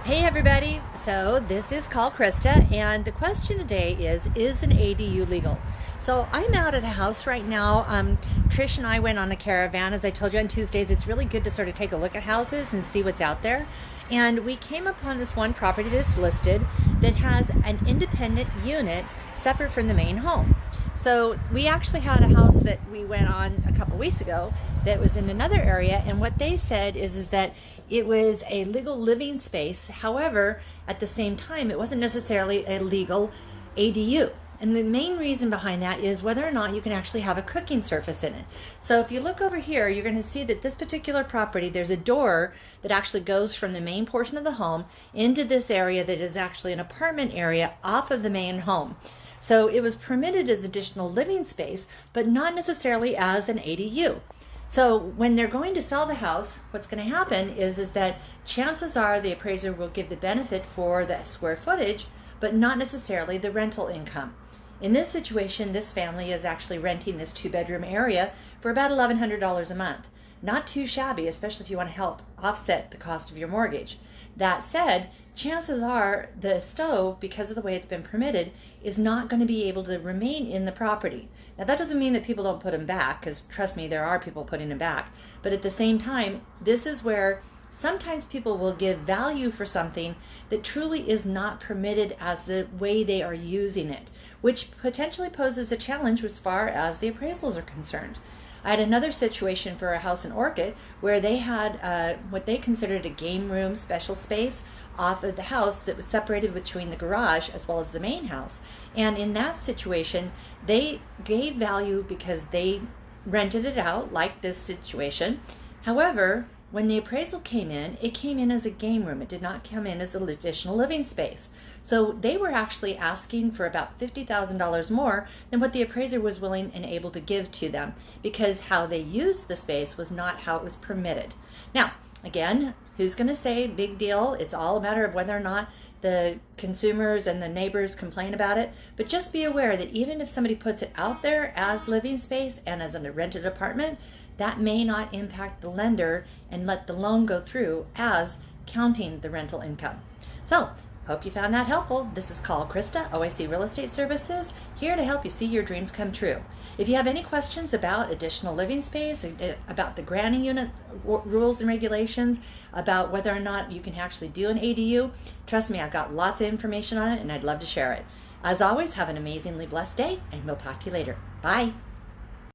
Hey everybody, so this is called Krista, and the question today is an ADU legal? So I'm out at a house right now. Trish and I went on a caravan. As I told you on Tuesdays, it's really good to sort of take a look at houses and see what's out there. And we came upon this one property that's listed that has an independent unit separate from the main home. So we actually had a house that we went on a couple weeks ago that was in another area, and what they said is that it was a legal living space. However, at the same time, it wasn't necessarily a legal ADU. And the main reason behind that is whether or not you can actually have a cooking surface in it. So if you look over here, you're going to see that this particular property, there's a door that actually goes from the main portion of the home into this area that is actually an apartment area off of the main home. So it was permitted as additional living space, but not necessarily as an ADU. So when they're going to sell the house, what's going to happen is that chances are the appraiser will give the benefit for the square footage, but not necessarily the rental income. In this situation, this family is actually renting this 2-bedroom area for about $1,100 a month. Not too shabby, especially if you want to help offset the cost of your mortgage. That said, chances are the stove, because of the way it's been permitted, is not going to be able to remain in the property. Now that doesn't mean that people don't put them back, because trust me, there are people putting them back. But at the same time, this is where sometimes people will give value for something that truly is not permitted as the way they are using it, which potentially poses a challenge as far as the appraisals are concerned. I had another situation for a house in Orchid where they had what they considered a game room special space off of the house that was separated between the garage as well as the main house. And in that situation, they gave value because they rented it out, like this situation. However, when the appraisal came in, it came in as a game room. It did not come in as an additional living space. So they were actually asking for about $50,000 more than what the appraiser was willing and able to give to them, because how they used the space was not how it was permitted. Now, again, who's going to say big deal? It's all a matter of whether or not the consumers and the neighbors complain about it. But just be aware that even if somebody puts it out there as living space and as a rented apartment, that may not impact the lender and let the loan go through as counting the rental income. So, hope you found that helpful. This is called Krista, OIC Real Estate Services, here to help you see your dreams come true. If you have any questions about additional living space, about the granting unit rules and regulations, about whether or not you can actually do an ADU, trust me, I've got lots of information on it and I'd love to share it. As always, have an amazingly blessed day, and we'll talk to you later. Bye.